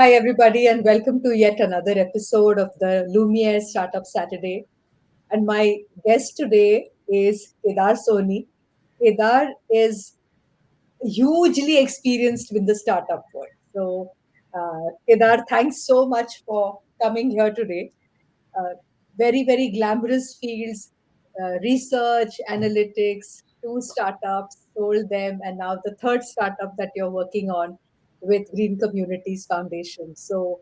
Hi, everybody, and welcome to yet another episode of the Lumiere Startup Saturday. And my guest today is Kedar Sohoni. Kedar is hugely experienced with the startup world. So, Kedar, thanks so much for coming here today. uh, Very, very glamorous fields, research, analytics, two startups, sold them, and now the third startup that you're working on with Green Communities Foundation. So,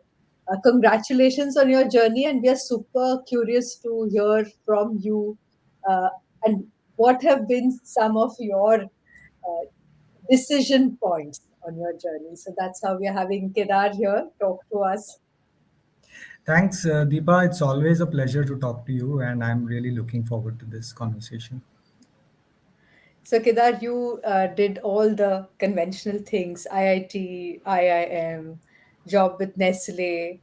congratulations on your journey, and we are super curious to hear from you. Uh, and what have been some of your decision points on your journey? So that's how we are having Kedar here talk to us. Thanks, Deepa. It's always a pleasure to talk to you, and I'm really looking forward to this conversation. So, Kedar, you did all the conventional things, IIT, IIM, job with Nestle,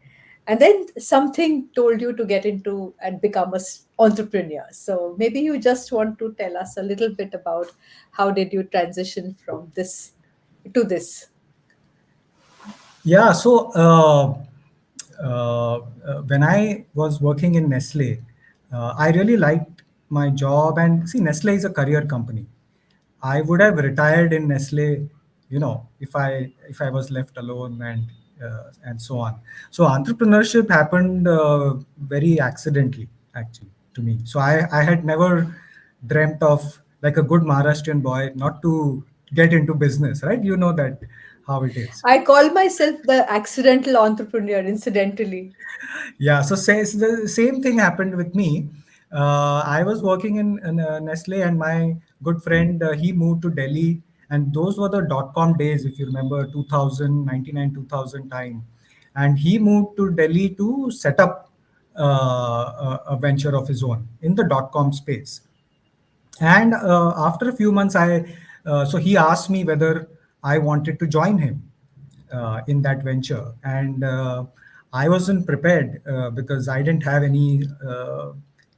and then something told you to get into and become a entrepreneur. So, maybe you just want to tell us a little bit about how did you transition from this to this? Yeah, so when I was working in Nestle, I really liked my job. And see, Nestle is a career company. I would have retired in Nestle, if I was left alone and so on. So entrepreneurship happened very accidentally, actually, to me. So I had never dreamt of, like a good Maharashtrian boy, not to get into business, right? You know that how it is. I call myself the accidental entrepreneur, incidentally. Yeah, so the same thing happened with me. I was working in Nestle, and my good friend, he moved to Delhi, and those were the dot-com days, if you remember, 2099, 2000 time. And he moved to Delhi to set up a venture of his own in the dot-com space. And after a few months, so he asked me whether I wanted to join him in that venture, and I wasn't prepared because I didn't have any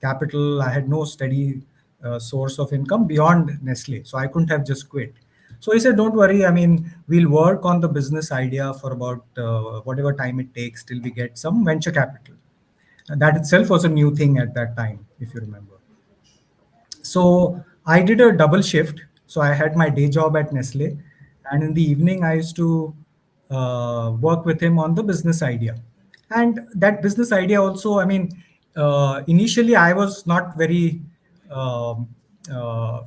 capital. I had no steady source of income beyond Nestle, so I couldn't have just quit. So he said, "Don't worry. I mean, we'll work on the business idea for about whatever time it takes till we get some venture capital." And that itself was a new thing at that time, if you remember. So I did a double shift. So I had my day job at Nestle, and in the evening I used to work with him on the business idea. And that business idea also, I mean, initially I was not very um,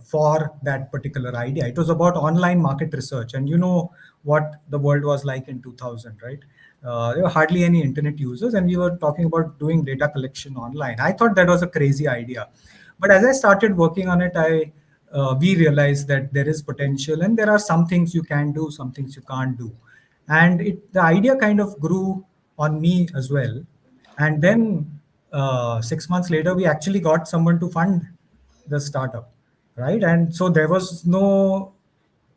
for that particular idea. It was about online market research, and you know what the world was like in 2000, right? There were hardly any internet users, and we were talking about doing data collection online. I thought that was a crazy idea, but as I started working on it, I we realized that there is potential, and there are some things you can do, some things you can't do, and the idea kind of grew on me as well. And then 6 months later, we actually got someone to fund the startup, right? And so there was no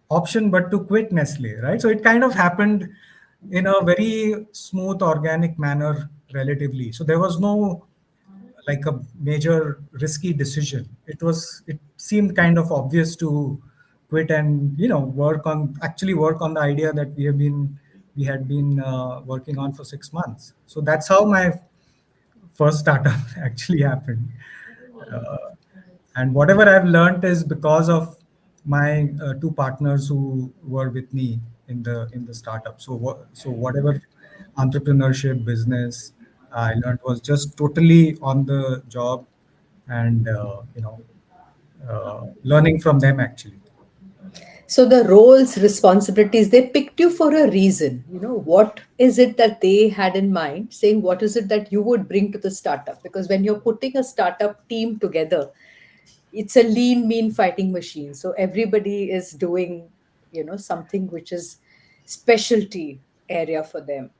option but to quit Nestle, right? So it kind of happened in a very smooth, organic manner, relatively. So there was no like a major risky decision. It seemed kind of obvious to quit and work on the idea that we had been working on for 6 months. So that's how my first startup actually happened. Uh, and whatever I've learned is because of my two partners who were with me in the startup. So whatever entrepreneurship business I learned was just totally on the job, and learning from them actually. So the roles, responsibilities, they picked you for a reason. What is it that they had in mind, saying what is it that you would bring to the startup? Because when you're putting a startup team together, it's a lean, mean fighting machine. So everybody is doing, something which is specialty area for them.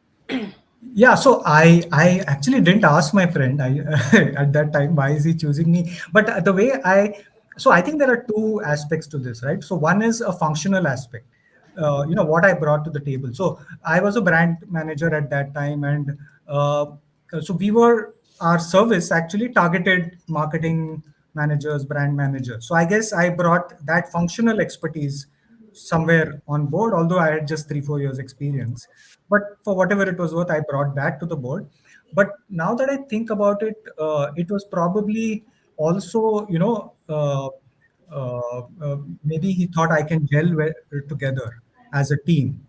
Yeah, so I actually didn't ask my friend at that time why is he choosing me, but the way I think there are two aspects to this, right? So one is a functional aspect, what I brought to the table. So I was a brand manager at that time, and uh, so we were our service actually targeted marketing managers, brand managers. So I guess I brought that functional expertise somewhere on board, although I had just 3 4 years experience. But for whatever it was worth, I brought that to the board. But now that I think about it, it was probably also, maybe he thought I can gel together as a team,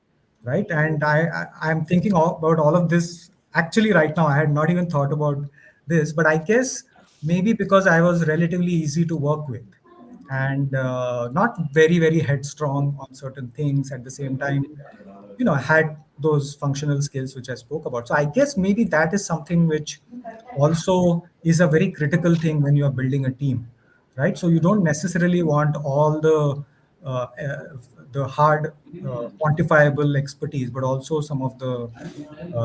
right? And I'm thinking about all of this actually right now. I had not even thought about this, but I guess maybe because I was relatively easy to work with, and not very headstrong on certain things at the same time, had those functional skills which I spoke about. So I guess maybe that is something which also is a very critical thing when you are building a team, right? So you don't necessarily want all the hard quantifiable expertise, but also some of the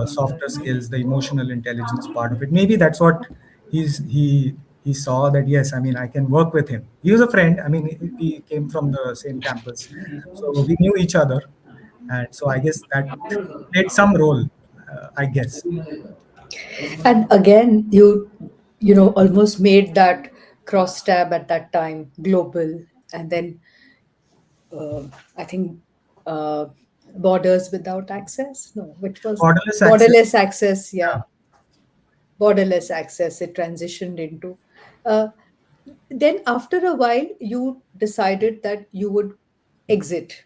softer skills, the emotional intelligence part of it. Maybe that's what he saw, that yes, I mean, I can work with him. He was a friend. I mean, we came from the same campus, so we knew each other, and so I guess that played some role. I guess. And again, you almost made that cross tab at that time global, and then uh, I think uh, borders without access. No, which was Borderless access. borderless access. Yeah, Yeah. borderless access. It transitioned into. Uh, then after a while, you decided that you would exit.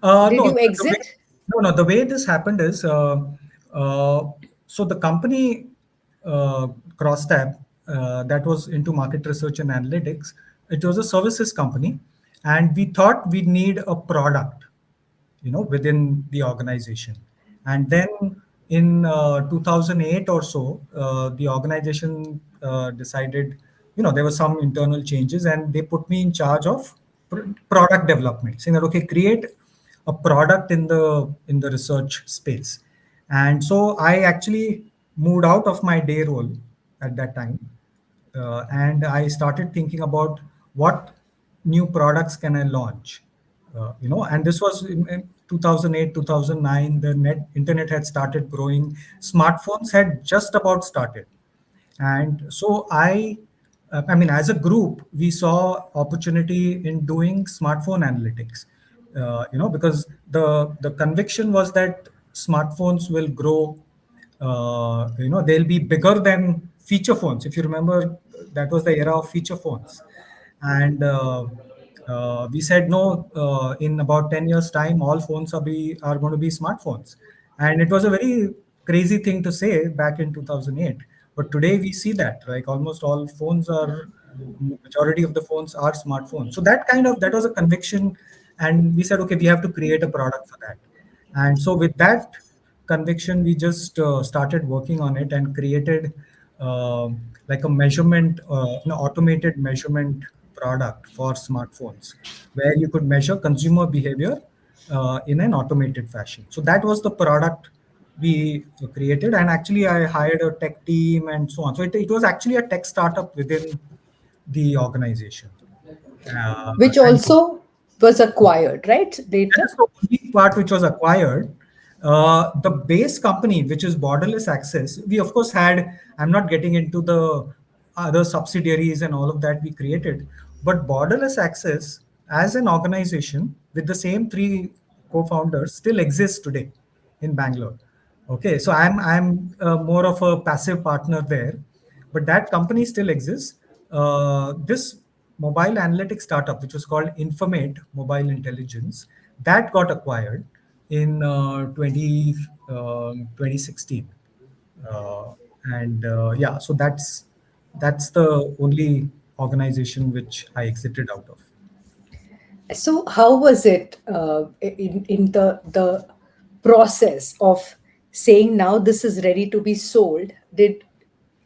Did No, you the way, exit? no, no. The way this happened is, uh, so the company, uh, Crosstab, that was into market research and analytics. It was a services company, and we thought we need a product, within the organization. And then in 2008 or so, the organization decided, there were some internal changes, and they put me in charge of product development, saying that, okay, create a product in the research space. And so I actually moved out of my day role at that time, and I started thinking about what new products can I launch. And this was in 2008, 2009. The internet had started growing. Smartphones had just about started, and so I mean, as a group, we saw opportunity in doing smartphone analytics. Because the conviction was that smartphones will grow. They'll be bigger than feature phones. If you remember, that was the era of feature phones, and we said no. In about 10 years' time, all phones are going to be smartphones, and it was a very crazy thing to say back in 2008. But today we see that, like, almost all phones are, majority of the phones are smartphones. So that was a conviction, and we said, okay, we have to create a product for that. And so with that conviction, we just started working on it and created like a measurement, an automated measurement product for smartphones, where you could measure consumer behavior in an automated fashion. So that was the product we created, and actually I hired a tech team and so on. So it was actually a tech startup within the organization. Which And also was acquired, right, that later? is the only part which was acquired. The base company, which is Borderless Access, we of course had. I'm not getting into the other subsidiaries and all of that we created, but Borderless Access as an organization with the same three co-founders still exists today in Bangalore. Okay, so I'm more of a passive partner there, but that company still exists. This mobile analytics startup, which was called Informate Mobile Intelligence, that got acquired in 2016. And yeah, so that's the only organization which I exited out of. So how was it in the process of saying now this is ready to be sold? Did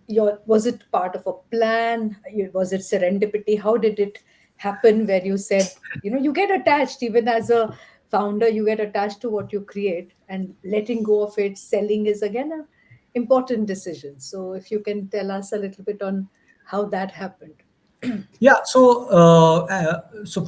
your Was it part of a plan? Was it serendipity? How did it happen where you said, you get attached even as a founder, you get attached to what you create, and letting go of it, selling is again a important decision. So if you can tell us a little bit on how that happened. Yeah, so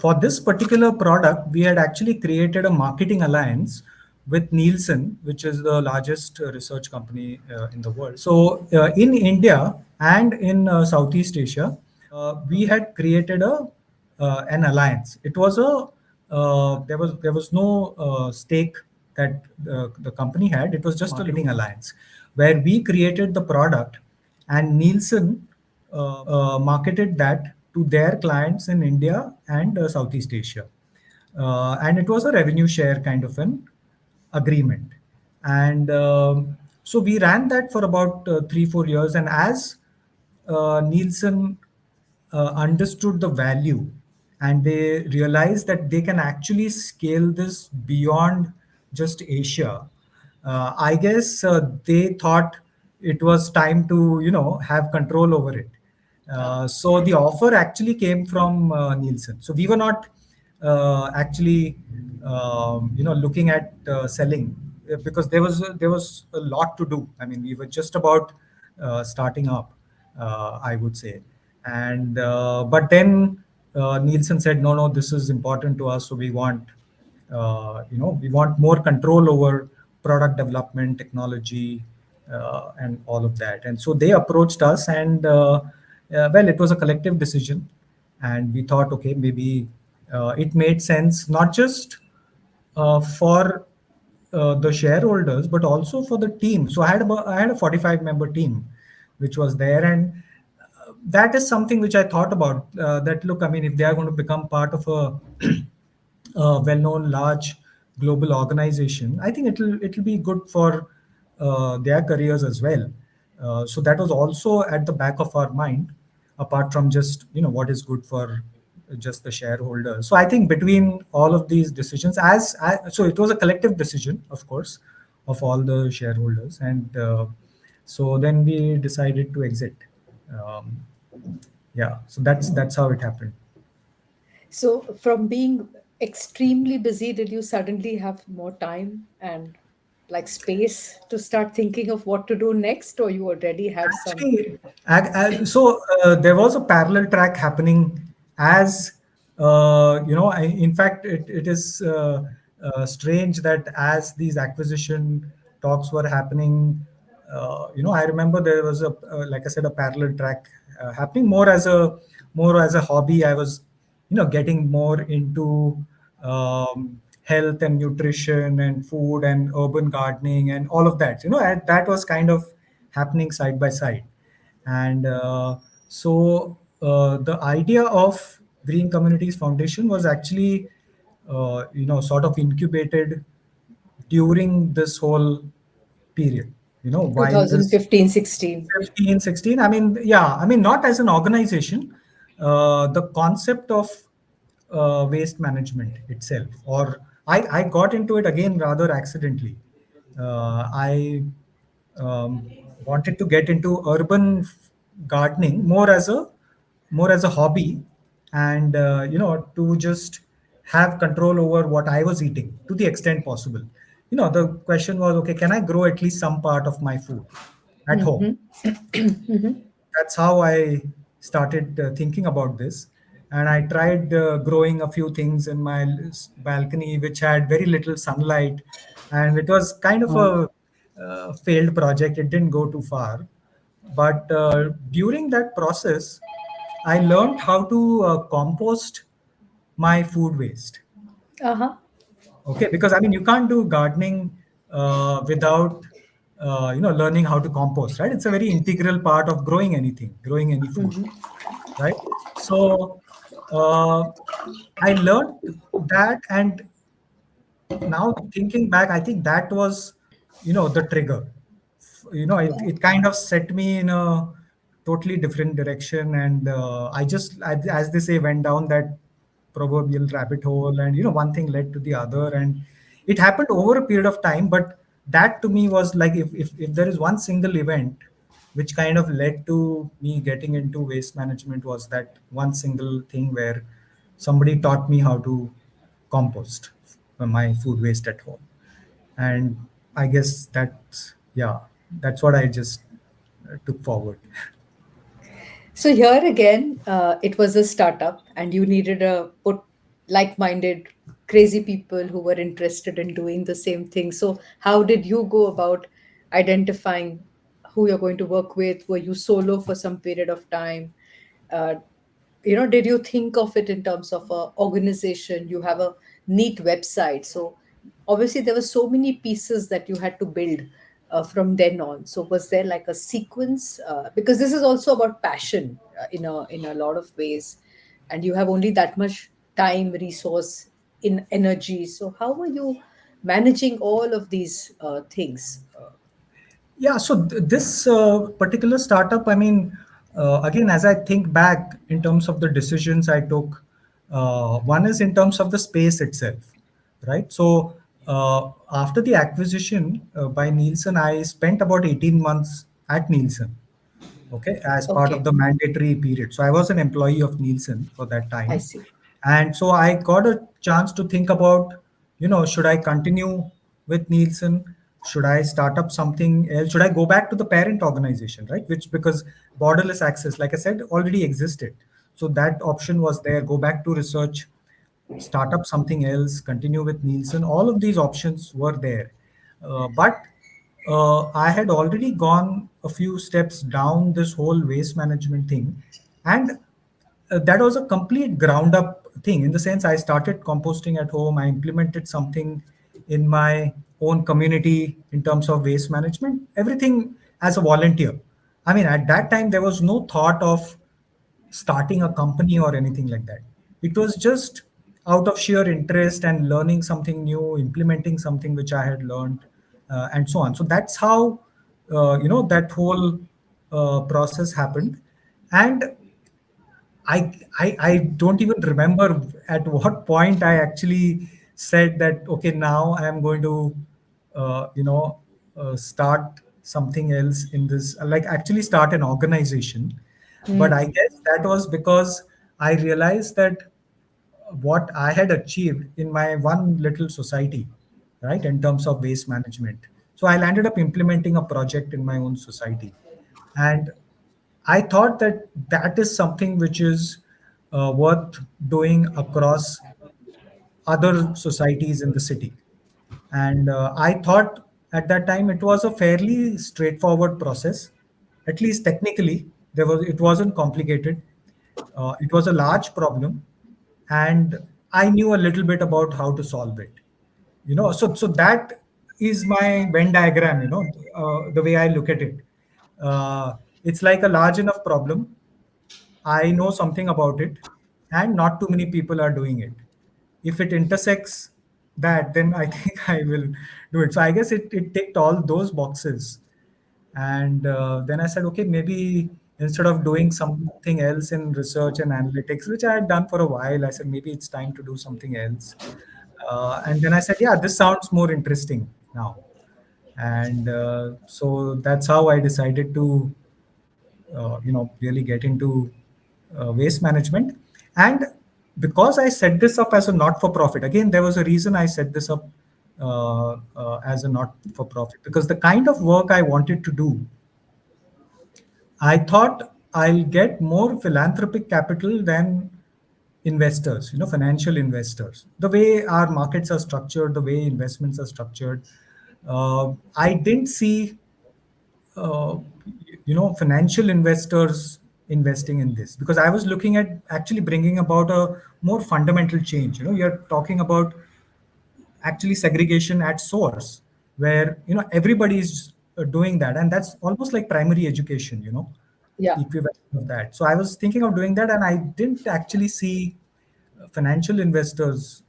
for this particular product, we had actually created a marketing alliance with Nielsen, which is the largest research company in the world. So in India and in Southeast Asia, we had created an alliance. It was a there was no stake that the company had. It was just a marketing alliance where we created the product, and Nielsen marketed that to their clients in India and Southeast Asia. And it was a revenue share kind of an agreement. And so we ran that for about 3 4 years. And as Nielsen understood the value, and they realized that they can actually scale this beyond just Asia. I guess they thought it was time to have control over it. So the offer actually came from Nielsen. So we were not actually looking at selling, because there was a lot to do. I mean, we were just about starting up, I would say. And but then Nielsen said, no, no, this is important to us, so we want more control over product development, technology, and all of that. And so they approached us, and well, it was a collective decision, and we thought, okay, maybe it made sense, not just for the shareholders, but also for the team. So I had a 45-member team, which was there. And that is something which I thought about. That, look, I mean, if they are going to become part of a well-known large global organization, I think it'll be good for their careers as well. So that was also at the back of our mind, apart from just what is good for just the shareholders. So I think between all of these decisions, so it was a collective decision, of course, of all the shareholders. And so then we decided to exit. Um, yeah, so that's how it happened. So, from being extremely busy, did you suddenly have more time and like space to start thinking of what to do next, or you already had some? Actually, so there was a parallel track happening as in fact, it is strange that as these acquisition talks were happening, I remember there was like I said, a parallel track happening more as a hobby. I was getting more into health and nutrition and food and urban gardening and all of that. And that was kind of happening side by side. And so the idea of Green Communities Foundation was actually sort of incubated during this whole period, while this 2015, 16. 15, 16. I mean, yeah, I mean, not as an organization. The concept of waste management itself, or I got into it again rather accidentally. I wanted to get into urban gardening more as a hobby, and to just have control over what I was eating to the extent possible. The question was, okay, can I grow at least some part of my food at home? That's how I started thinking about this. And I tried growing a few things in my balcony, which had very little sunlight. And it was kind of Wow. a failed project. It didn't go too far. But during that process, I learned how to compost my food waste. Uh-huh. Okay, because I mean, you can't do gardening without learning how to compost, right? It's a very integral part of growing anything, growing any food, right? So uh, I learned that, and now thinking back, I think that was the trigger. It kind of set me in a totally different direction. And I just, as they say, went down that proverbial rabbit hole, and one thing led to the other, and it happened over a period of time. But that to me was like, if there is one single event which kind of led to me getting into waste management, was that one single thing where somebody taught me how to compost my food waste at home. And I guess that's what I just took forward. So here again, it was a startup, and you needed a put like-minded, crazy people who were interested in doing the same thing. So how did you go about identifying who you're going to work with? Were you solo for some period of time? Uh, did you think of it in terms of a organization? You have a neat website, so obviously there were so many pieces that you had to build from then on. So was there like a sequence, because this is also about passion, in a lot of ways, and you have only that much time, resource, in energy. So how were you managing all of these things? Yeah, so this particular startup, I mean, again, as I think back in terms of the decisions I took, one is in terms of the space itself, right? So after the acquisition by Nielsen, I spent about 18 months at Nielsen, okay, as part of Okay, the mandatory period. So I was an employee of Nielsen for that I time. see. And so I got a chance to think about, should I continue with Nielsen? Should I start up something else? Should I go back to the parent organization, right? Which, because borderless access, like I said, already existed. So that option was there. Go back to research, start up something else, continue with Nielsen. All of these options were there. But I had already gone a few steps down this whole waste management thing. And that was a complete ground up thing, in the sense I started composting at home. I implemented something in my own community in terms of waste management, everything as a volunteer. I mean, at that time, there was no thought of starting a company or anything like that. It was just out of sheer interest and learning something new, implementing something which I had learned, and so on. So that's how that whole process happened. And I don't even remember at what point I actually said that, okay, now I am going to start something else in this, like actually start an organization. But I guess that was because I realized that what I had achieved in my one little society, right, in terms of waste management. So I landed up implementing a project in my own society. And I thought that that is something which is worth doing across other societies in the city. And I thought at that time it was a fairly straightforward process, at least technically. It wasn't complicated. It was a large problem, and I knew a little bit about how to solve it. So that is my Venn diagram. The way I look at it. It's like a large enough problem. I know something about it, and not too many people are doing it. If it intersects that, then I think I will do it. So I guess it ticked all those boxes. And then I said, okay, maybe instead of doing something else in research and analytics, which I had done for a while, I said, maybe it's time to do something else. And then I said, yeah, this sounds more interesting now. And so that's how I decided to really get into waste management. And because I set this up as a not for profit, again, there was a reason I set this up as a not for profit, because the kind of work I wanted to do, I thought I'll get more philanthropic capital than investors, financial investors. The way our markets are structured, the way investments are structured, I didn't see uh, financial investors investing in this, because I was looking at actually bringing about a more fundamental change. You're talking about actually segregation at source, where everybody is doing that, and that's almost like primary education, Yeah. equivalent of that. So I was thinking of doing that, and I didn't actually see financial investors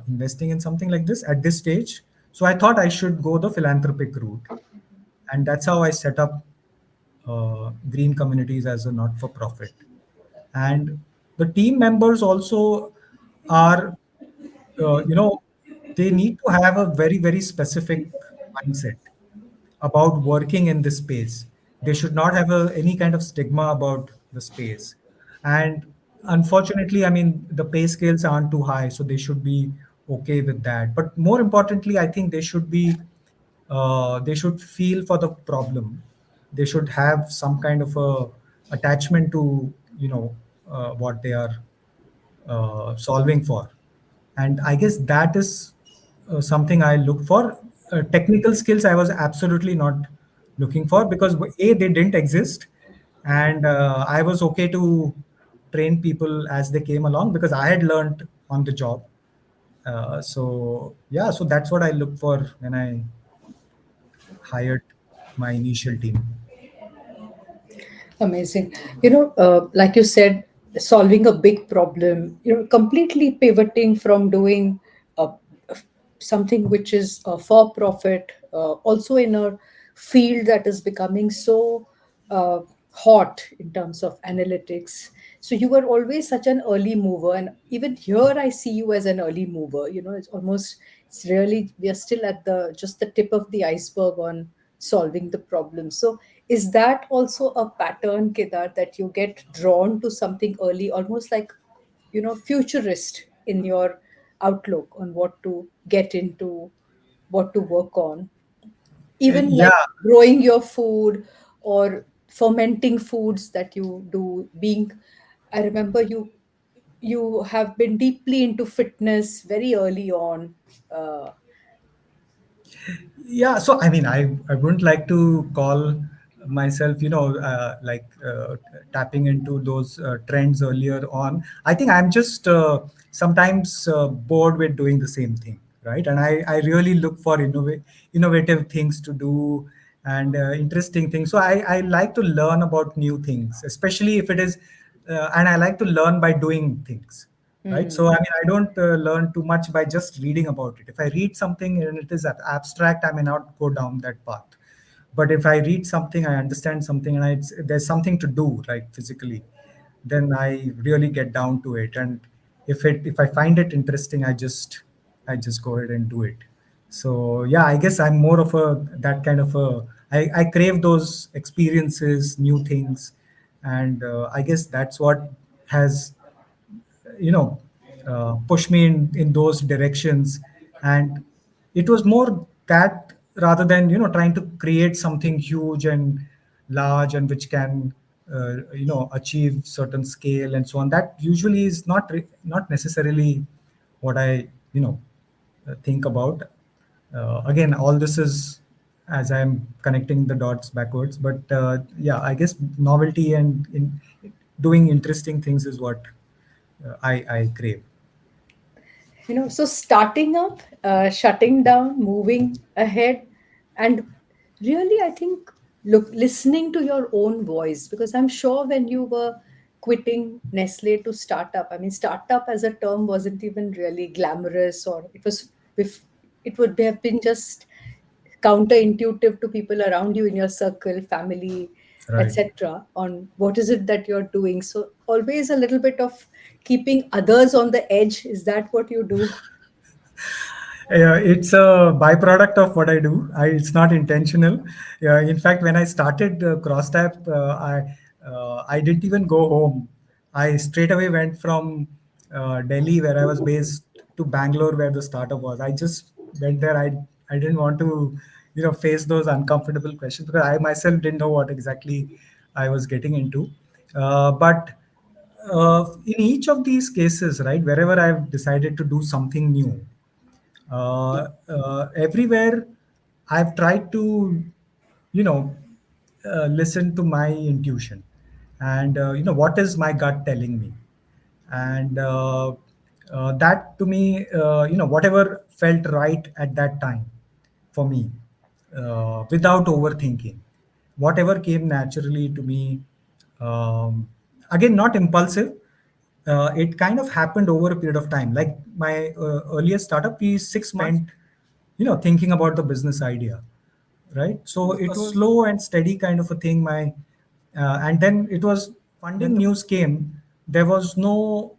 investing in something like this at this stage. So I thought I should go the philanthropic route, and that's how I set up green communities as a not-for-profit. And the team members also are, you know, they need to have a very, very specific mindset about working in this space. They should not have any kind of stigma about the space. And unfortunately, I mean, the pay scales aren't too high, so they should be okay with that. But more importantly, I think they should feel for the problem. They should have some kind of a attachment to what they are solving for. And I guess that is something I look for. Technical skills I was absolutely not looking for, because a, they didn't exist, and I was okay to train people as they came along because I had learned on the job. So yeah, so that's what I look for when I hired my initial team. Amazing. Like you said, solving a big problem, completely pivoting from doing uh, something which is for profit, also in a field that is becoming so uh, hot in terms of analytics. So you were always such an early mover, and even here I see you as an early mover. It's almost, it's really, we are still at the just the tip of the iceberg on solving the problem. So is that also a pattern, Kedar, that you get drawn to something early, almost like, futurist in your outlook on what to get into, what to work on, even Yeah, like growing your food or fermenting foods that you do, being, I remember you have been deeply into fitness very early on. uh, yeah. So I mean, I wouldn't like to call myself, tapping into those trends earlier on. I think I'm just sometimes bored with doing the same thing, right? And I really look for innovative things to do and interesting things. So I like to learn about new things, especially if it is, and I like to learn by doing things, right? So I hmm. mean, I don't learn too much by just reading about it. If I read something and it is abstract, I may not go down that path. But if I read something, I understand something, and there's something to do, like physically, then I really get down to it. And if I find it interesting, I just go ahead and do it. So yeah, I guess I'm more of a that kind of a, I crave those experiences, new things, and I guess that's what has, you know push me in those directions. And it was more that, rather than trying to create something huge and large and which can achieve certain scale and so on, that usually is not necessarily what I think about. Again, all this is as I'm connecting the dots backwards, but yeah, I guess novelty and doing interesting things is what I crave. So starting up, shutting down, moving ahead, and really, I think, look, listening to your own voice, because I'm sure when you were quitting Nestle to start up, I mean, startup as a term wasn't even really glamorous, or it would have been just counterintuitive to people around you in your circle, family, Right. etc., on what is it that you're doing. So always a little bit of keeping others on the edge. Is that what you do? It's a byproduct of what I do. It's not intentional. In fact, when I started CrossTap, I didn't even go home. I straight away went from Delhi, where I was based, to Bangalore, where the startup was. I just went there. I didn't want to, face those uncomfortable questions because I myself didn't know what exactly I was getting into. But in each of these cases, right, wherever I've decided to do something new, everywhere I've tried to, you know, listen to my intuition, and what is my gut telling me, and that to me, whatever felt right at that time for me, without overthinking, whatever came naturally to me. Um, Again, not impulsive. It kind of happened over a period of time. Like my earliest startup, we spent, thinking about the business idea, right? So it was slow and steady kind of a thing. And then it was, funding news came. There was no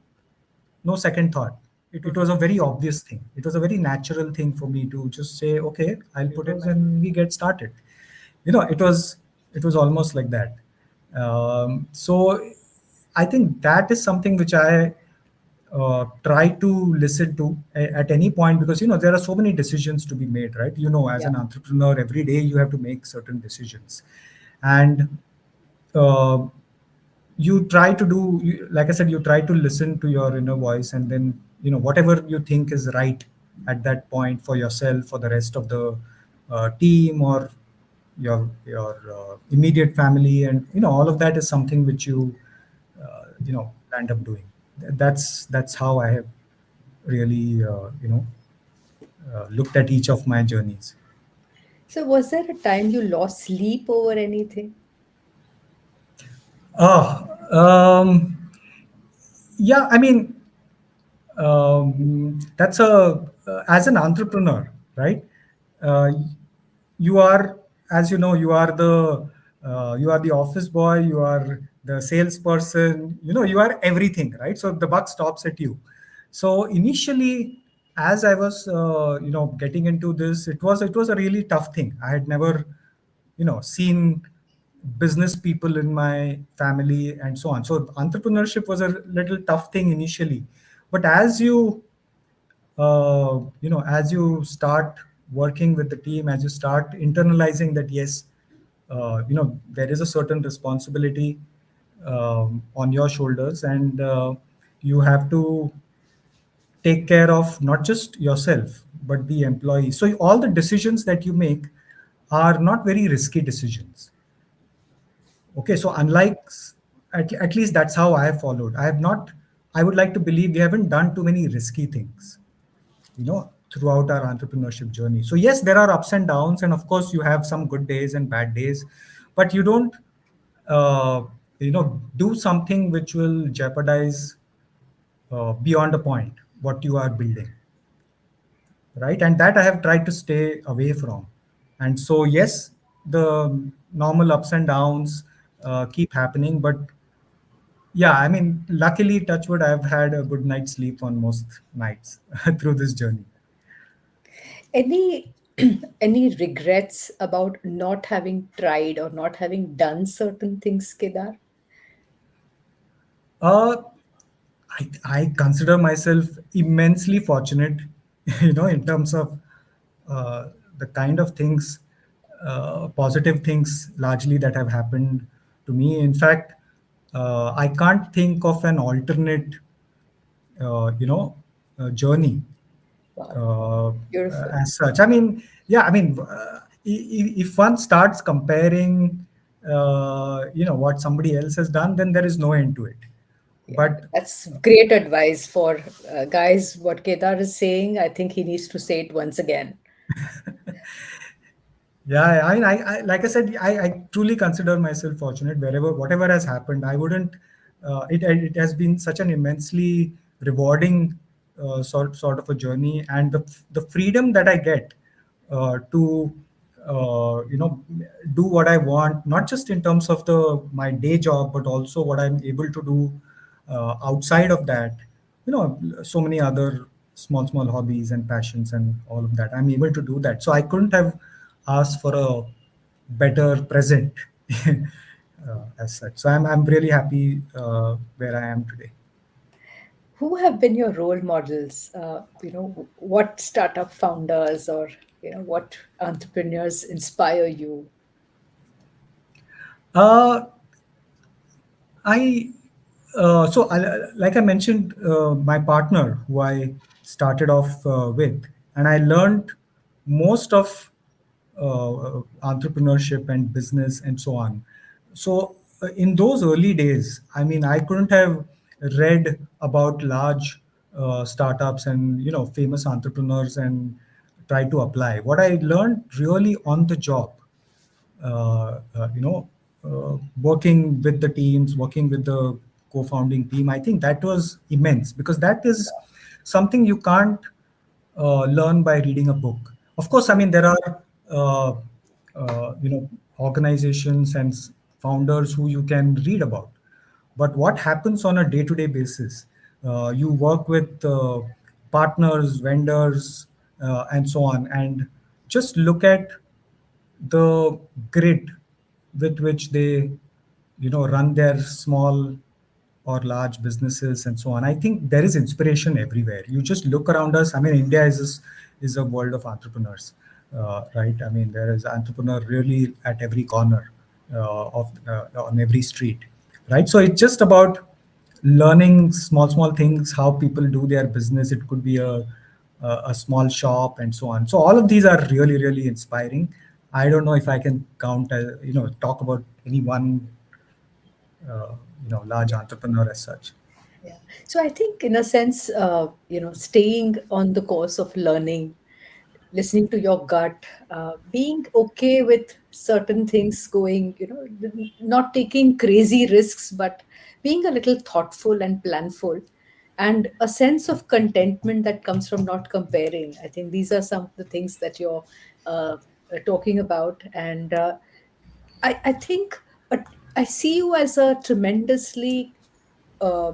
second thought. It was a very obvious thing. It was a very natural thing for me to just say, okay, I'll put it and we get started. It was almost like that. So I think that is something which I try to listen to at any point, because there are so many decisions to be made, right? As Yeah. an entrepreneur, every day you have to make certain decisions, and uh, you try to do, like I said, you try to listen to your inner voice, and then whatever you think is right at that point for yourself, for the rest of the team, or your immediate family, and all of that is something which you land up doing. That's how I have really looked at each of my journeys. So, was there a time you lost sleep over anything? Oh, yeah. I mean, that's a as an entrepreneur, right? Uh, you are, as you know, you are the office boy, you are the salesperson, you are everything, right? So the buck stops at you. So initially, as I was getting into this, it was a really tough thing. I had never seen business people in my family and so on. So entrepreneurship was a little tough thing initially, but as you start working with the team, as you start internalizing that, yes, there is a certain responsibility on your shoulders, and you have to take care of not just yourself but the employee. So all the decisions that you make are not very risky decisions. Okay, so unlike at least that's how I have followed. I have not. I would like to believe we haven't done too many risky things, throughout our entrepreneurship journey. So yes, there are ups and downs, and of course you have some good days and bad days, but you don't, do something which will jeopardize beyond a point what you are building, right? And that I have tried to stay away from. And so yes, the normal ups and downs keep happening, but yeah, I mean, luckily, touchwood, I've had a good night's sleep on most nights through this journey. Any any regrets about not having tried or not having done certain things, Kedar? Uh, I consider myself immensely fortunate, in terms of the kind of things, positive things largely that have happened to me. In fact, I can't think of an alternate, journey Wow, uh, beautiful. as such. I mean, yeah, I mean, if one starts comparing, what somebody else has done, then there is no end to it. Yeah, But that's great advice for guys. What Kedar is saying, I think he needs to say it once again. yeah, I mean, like I said, I truly consider myself fortunate wherever, whatever has happened. I wouldn't. It has been such an immensely rewarding sort of a journey, and the freedom that I get to do what I want, not just in terms of the my day job, but also what I'm able to do outside of that. So many other small hobbies and passions and all of that. I'm able to do that. So I couldn't have asked for a better present as such. So I'm really happy where I am today. Who have been your role models? What startup founders or what entrepreneurs inspire you? Uh, I like I mentioned, my partner who I started off with, and I learned most of entrepreneurship and business and so on. So in those early days, I mean, I couldn't have read about large startups and famous entrepreneurs and try to apply. What I learned really on the job, uh, uh, you know, working with the teams, working with the co-founding team. I think that was immense because that is something you can't learn by reading a book. Of course, I mean there are uh, organizations and founders who you can read about, but what happens on a day-to-day basis? You work with partners, vendors, and so on, and just look at the grit with which they run their small or large businesses and so on. I think there is inspiration everywhere. You just look around us. I mean, India is a world of entrepreneurs, right? I mean, there is entrepreneur really at every corner of on every street, right? So it's just about learning small things, how people do their business. It could be a small shop and so on. So all of these are really inspiring. I don't know if I can count talk about any one large entrepreneur as such. Yeah. So I think, in a sense, staying on the course of learning, listening to your gut, being okay with certain things going, not taking crazy risks, but being a little thoughtful and planful, and a sense of contentment that comes from not comparing. I think these are some of the things that you're uh, talking about. And I think uh, I see you as a tremendously uh,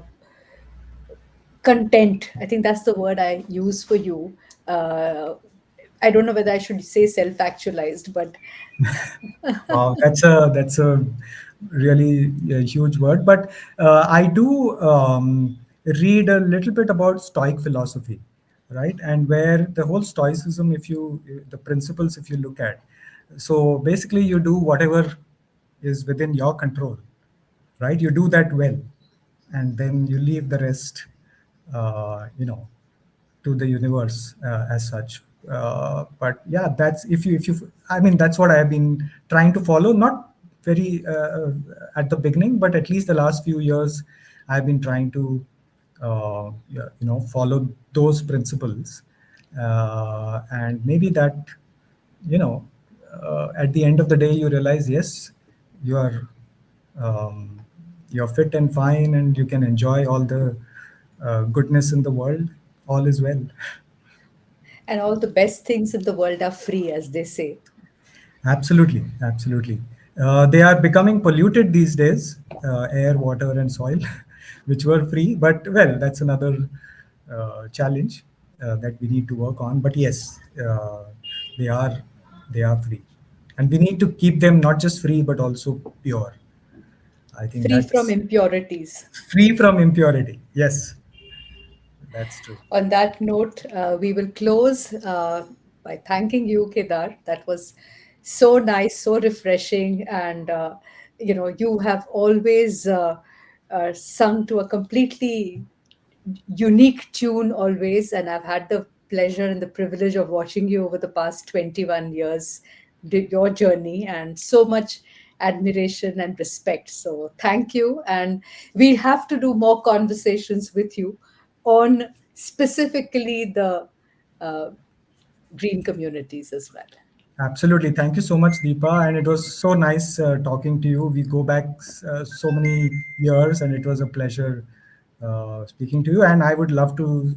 content. I think that's the word I use for you. uh, I don't know whether I should say self-actualized, but Wow, that's a really huge word. But I do read a little bit about Stoic philosophy, right? And where the whole Stoicism, the principles, if you look at, so basically you do whatever is within your control, right? You do that well, and then you leave the rest, you know, to the universe as such. But yeah, that's if you. I mean, that's what I have been trying to follow. Not very at the beginning, but at least the last few years, I've been trying to, yeah, follow those principles, and maybe that, you know, at the end of the day, you realize, yes, you are um, you're fit and fine, and you can enjoy all the goodness in the world. All is well. and all the best things in the world are free, as they say. Absolutely, absolutely. They are becoming polluted these days, air, water, and soil, which were free. But well, that's another challenge that we need to work on. But yes, they are they are free, and we need to keep them not just free but also pure. I think Free from that's impurities. free from impurity. Yes, that's true. On that note, we will close by thanking you, Kedar. That was so nice, so refreshing, and you have always sung to a completely unique tune always, and I've had the pleasure and the privilege of watching you over the past 21 years, your journey, and so much admiration and respect. So thank you, and we have to do more conversations with you on specifically the uh, green communities as well. Absolutely. Thank you so much, Deepa. And it was so nice talking to you. We go back so many years, and it was a pleasure speaking to you. And I would love to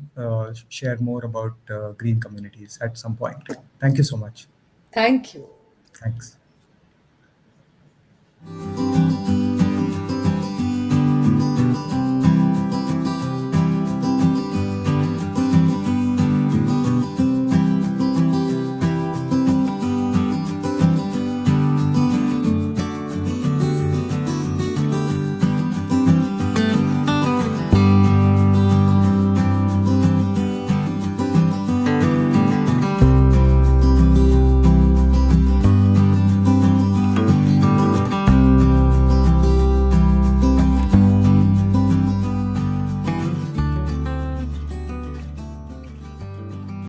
share more about green communities at some point. Thank you so much. Thank you. Thanks.